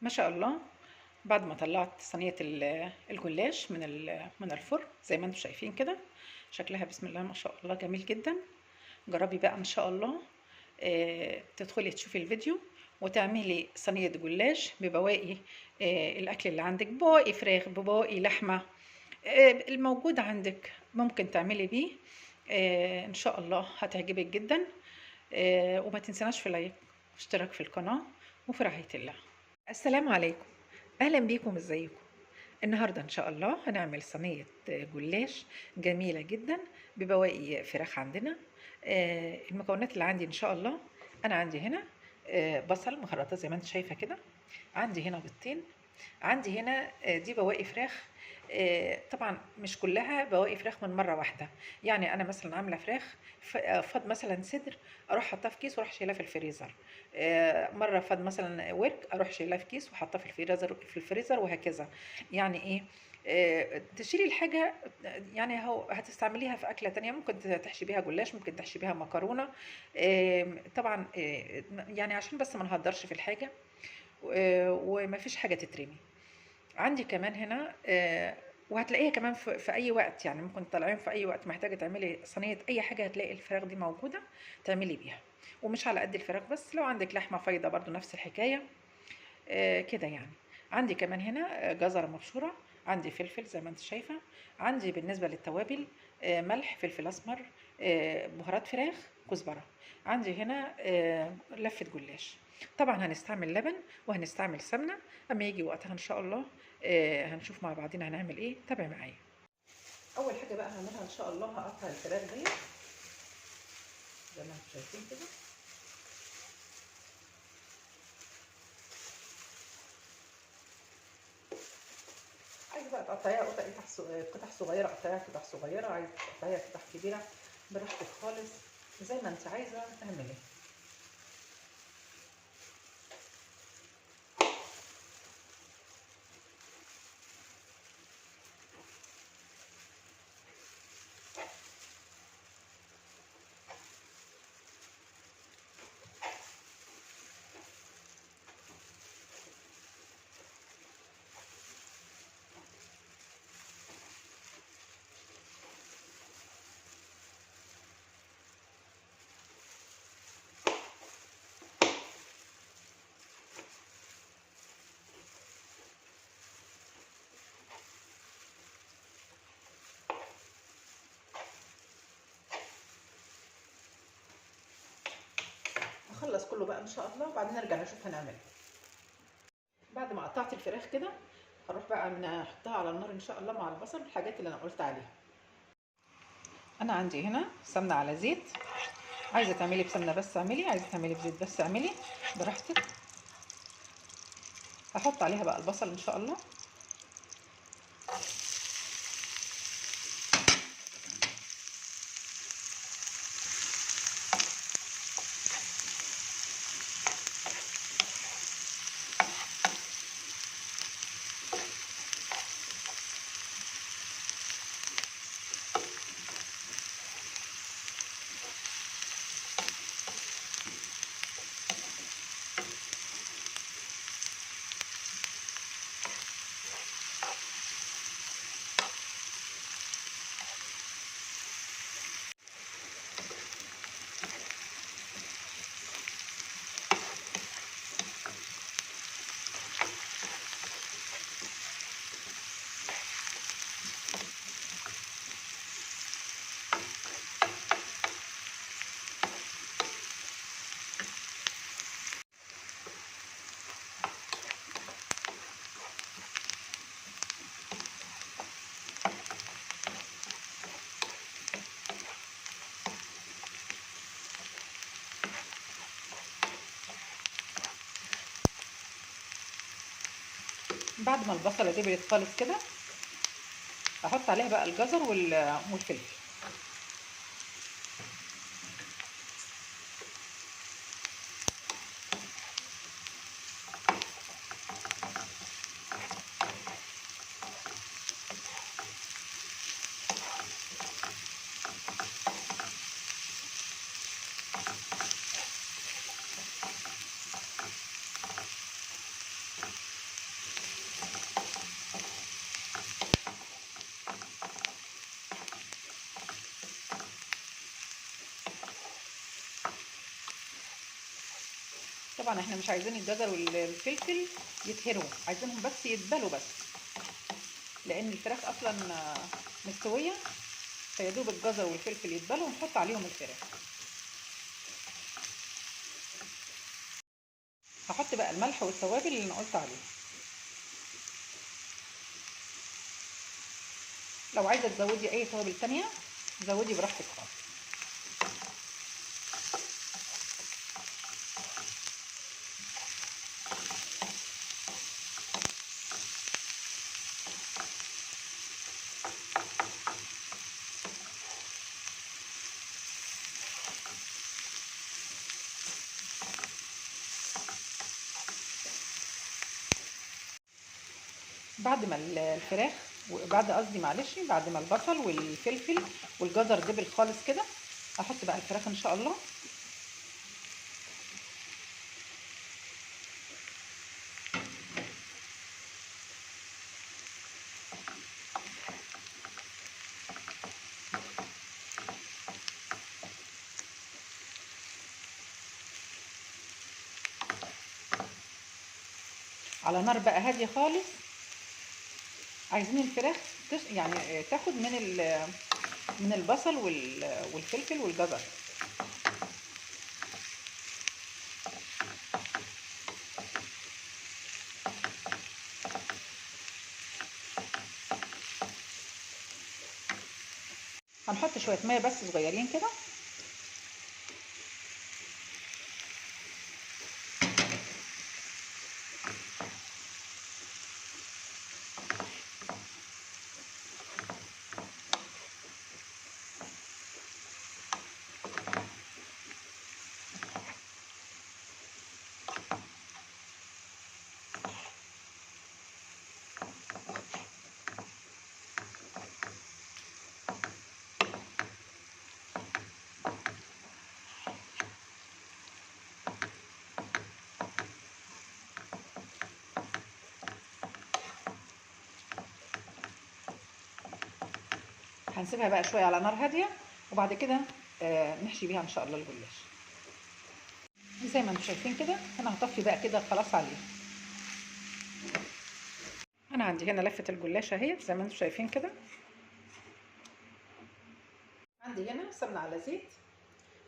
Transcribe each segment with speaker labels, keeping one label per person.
Speaker 1: ما شاء الله. بعد ما طلعت صينية الجلاش من الفرن زي ما انتم شايفين كده، شكلها بسم الله ما شاء الله جميل جدا. جربي بقى ان شاء الله، تدخلي تشوفي الفيديو وتعملي صينية جلاش ببواقي الاكل اللي عندك، بواقي فراخ ببواقي لحمة، الموجود عندك ممكن تعملي بيه. ان شاء الله هتعجبك جدا. وما تنسناش في لايك واشتراك في القناة، وفي رعاية الله. السلام عليكم، اهلا بيكم، ازيكم؟ النهارده ان شاء الله هنعمل صينيه جلاش جميله جدا ببواقي فراخ عندنا. المكونات اللي عندي ان شاء الله، انا عندي هنا بصل مخرطه زي ما انت شايفه كده، عندي هنا بيضتين، عندي هنا دي بواقي فراخ. طبعا مش كلها بواقي فراخ من مره واحده، يعني انا مثلا عامله فراخ فاض مثلا صدر، اروح حاطاه في كيس واروح شايلاه في الفريزر. مره فاض مثلا ورك، اروح شايلاه في كيس وحاطاه في الفريزر وهكذا. يعني ايه؟ تشيلي الحاجه، يعني هو هتستعمليها في اكله تانية، ممكن تحشي بيها جلاش، ممكن تحشي بيها مكرونه. طبعا يعني عشان بس ما نهدرش في الحاجه، ومفيش حاجه تترمي. عندي كمان هنا وهتلاقيها كمان في اي وقت، يعني ممكن تطلعيهم في اي وقت محتاجه تعملي صينيه اي حاجه، هتلاقي الفراخ دي موجوده تعملي بيها. ومش على قد الفراخ بس، لو عندك لحمه فايضه برضو نفس الحكايه. كده يعني. عندي كمان هنا جزره مبشوره، عندي فلفل زي ما انت شايفه، عندي بالنسبه للتوابل ملح، فلفل اسمر، بهارات فراخ، كزبره. عندي هنا لفه جلاش. طبعا هنستعمل لبن وهنستعمل سمنه، اما يجي وقتها ان شاء الله هنشوف مع بعضنا هنعمل ايه. تابع معايا. اول حاجه بقى هعملها ان شاء الله، هقطع الفراخ دي زي ما انتم شايفين كده. عايزه بقى تقطعيها قطع صغيره، قطعيها قطع صغيره، عايزه تقطعيها قطع كبيره، براحتك خالص، زي ما انت عايزه اعملي. هخلص كله بقى ان شاء الله، وبعدين نرجع نشوف هنعمل ايه. بعد ما قطعت الفراخ كده، هروح بقى احطها على النار ان شاء الله مع البصل والحاجات اللي انا قلت عليها. انا عندي هنا سمنه على زيت، عايزه تعملي بسمنه بس اعملي، عايزه تعملي بزيت بس اعملي، براحتك. هحط عليها بقى البصل ان شاء الله. بعد ما البصله دبلت خالص كده، هحط عليها بقى الجزر والفلفل. طبعا احنا مش عايزين الجزر والفلفل يتهروا، عايزينهم بس يتبلوا بس، لان الفراخ اصلا مستويه، فيدوب الجزر والفلفل يتبلوا ونحط عليهم الفراخ. هحط بقى الملح والتوابل اللي انا قلت عليها. لو عايزه تزودي اي توابل تانية زودي براحتك خالص. بعد ما الفراخ، وبعد قصدي معلش، بعد ما البصل والفلفل والجزر دبل خالص كده، احط بقى الفراخ ان شاء الله. على نار بقى هاديه خالص. عايزين الفراخ يعني تاخد من البصل والفلفل والجزر. هنحط شويه ميه بس صغيرين كده. هنسيبها بقى شويه على نار هاديه، وبعد كده نحشي بيها ان شاء الله الجلاش. زي ما انتم شايفين كده، انا هطفي بقى كده خلاص عليه. انا عندي هنا لفه الجلاش اهي زي ما انتم شايفين كده. عندي هنا سمنه على زيت،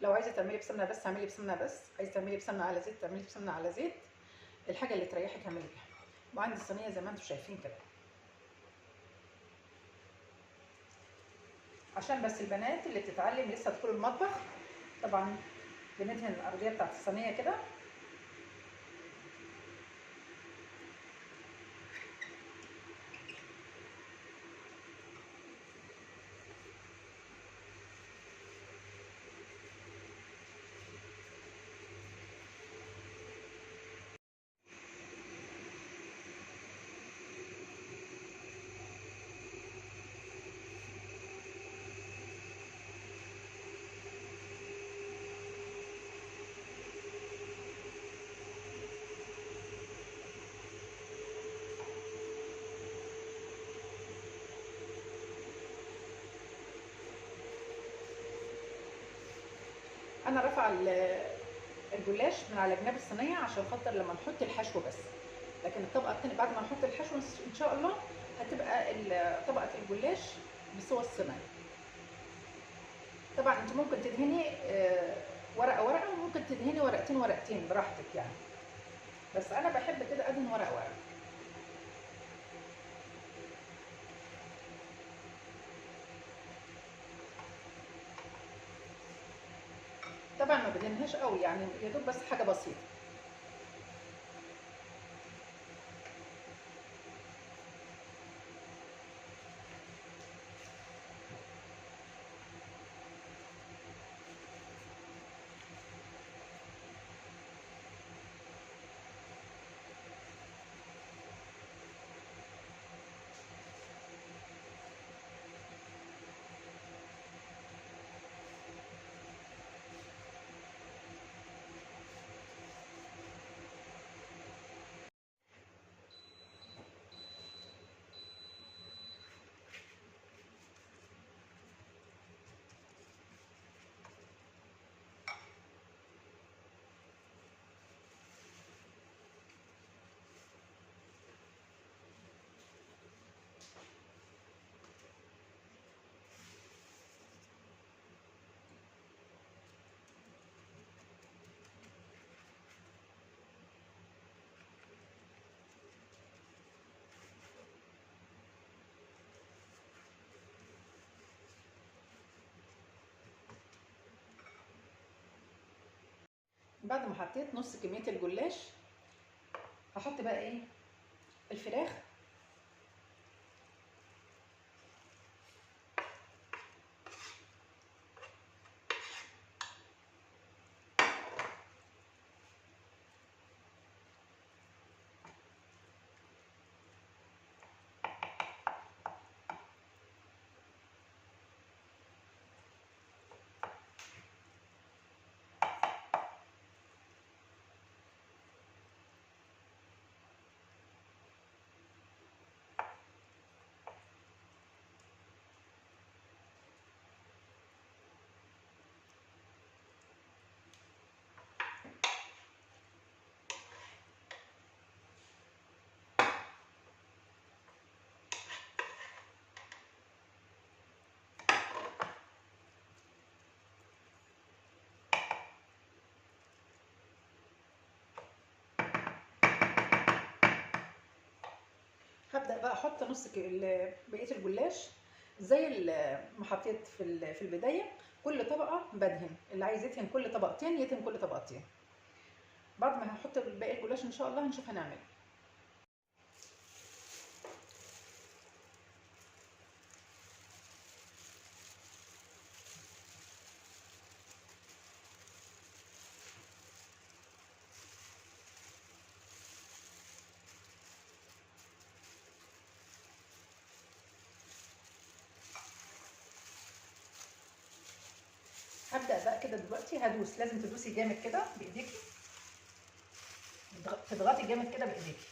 Speaker 1: لو عايزه تعملي بسمنه بس اعملي بسمنه بس، عايزه تعملي بسمنه على زيت تعملي بسمنه على زيت، الحاجه اللي تريحك اعمليها. وعندي الصينيه زي ما انتم شايفين كده، عشان بس البنات اللي بتتعلم لسه تدخل المطبخ. طبعا بندهن الارضيه بتاعت الصينيه كده. انا رافعه الجلاش من على جناب الصينيه عشان خاطر لما نحط الحشو بس، لكن الطبقه الثانيه بعد ما نحط الحشو ان شاء الله هتبقى طبقه الجلاش بسوى الصينيه. طبعا انت ممكن تدهني ورقه ورقه، وممكن تدهني ورقتين ورقتين براحتك يعني، بس انا بحب كده ادهن ورقه ورقه. طبعا ما بدهنهاش قوي يعني، يا دوب بس حاجه بسيطه. بعد ما حطيت نص كميه الجلاش هحط بقى ايه الفراخ. هبدأ بقى احط بقية الجلاش زي ما حطيت في البداية. كل طبقة بدهن، اللي عايز يدهن كل طبقتين يدهن كل طبقتين. بعد ما هحط باقي الجلاش ان شاء الله هنشوف هنعمل. هبدأ بقى كده دلوقتي هدوس، لازم تدوسي جامد كده بايديكي، تضغطي جامد كده بايديكي.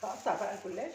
Speaker 1: هقطع بقى الجلاش.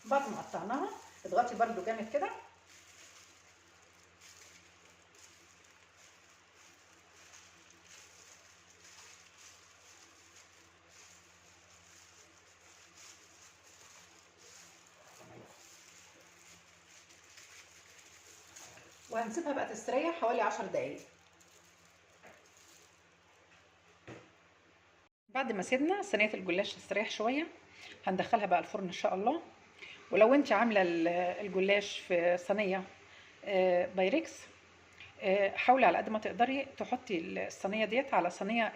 Speaker 1: بعد ما قطعناها اضغطي برده جامد كده. وهنسيبها بقى تستريح حوالي 10 دقايق. بعد ما سيبنا صينيه الجلاش تستريح شويه هندخلها بقى الفرن ان شاء الله. ولو انت عامله الجلاش في صينيه بايركس، حاولي على قد ما تقدري تحطي الصينيه ديت على صينيه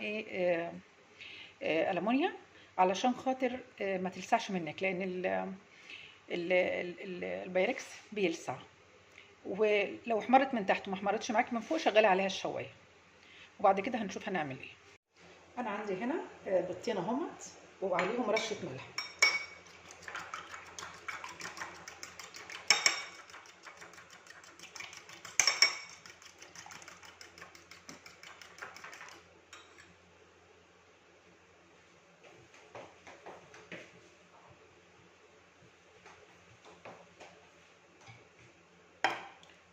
Speaker 1: ألمونيا، علشان خاطر ما تلسعش منك، لان البايركس بيلسع. ولو احمرت من تحت وما احمرتش معاكي من فوق شغلي عليها الشوايه، وبعد كده هنشوف هنعمل ايه. انا عندي هنا بيضتين اهمت وعليهم رشه ملح.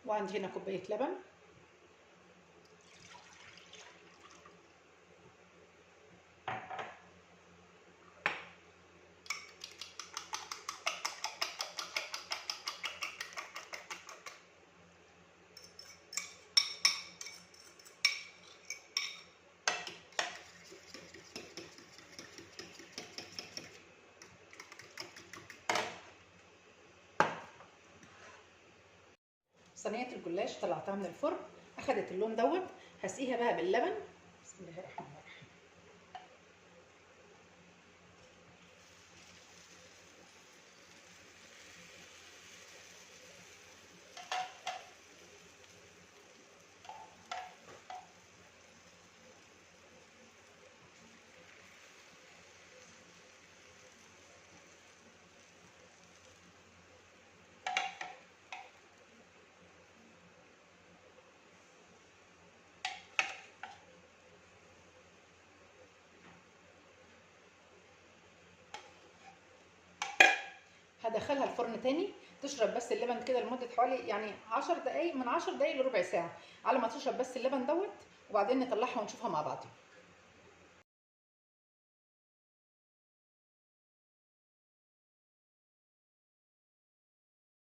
Speaker 1: وعندي هنا كوبايه لبن. صينيه الجلاش طلعتها من الفرن، اخدت اللون دوت. هسقيها بقى باللبن. بسم الله الرحمن الرحيم. هدخلها الفرن تاني تشرب بس اللبن كده لمده حوالي يعني 10 دقايق، من 10 دقايق لربع ساعه، على ما تشرب بس اللبن دوت، وبعدين نطلعها ونشوفها مع بعض.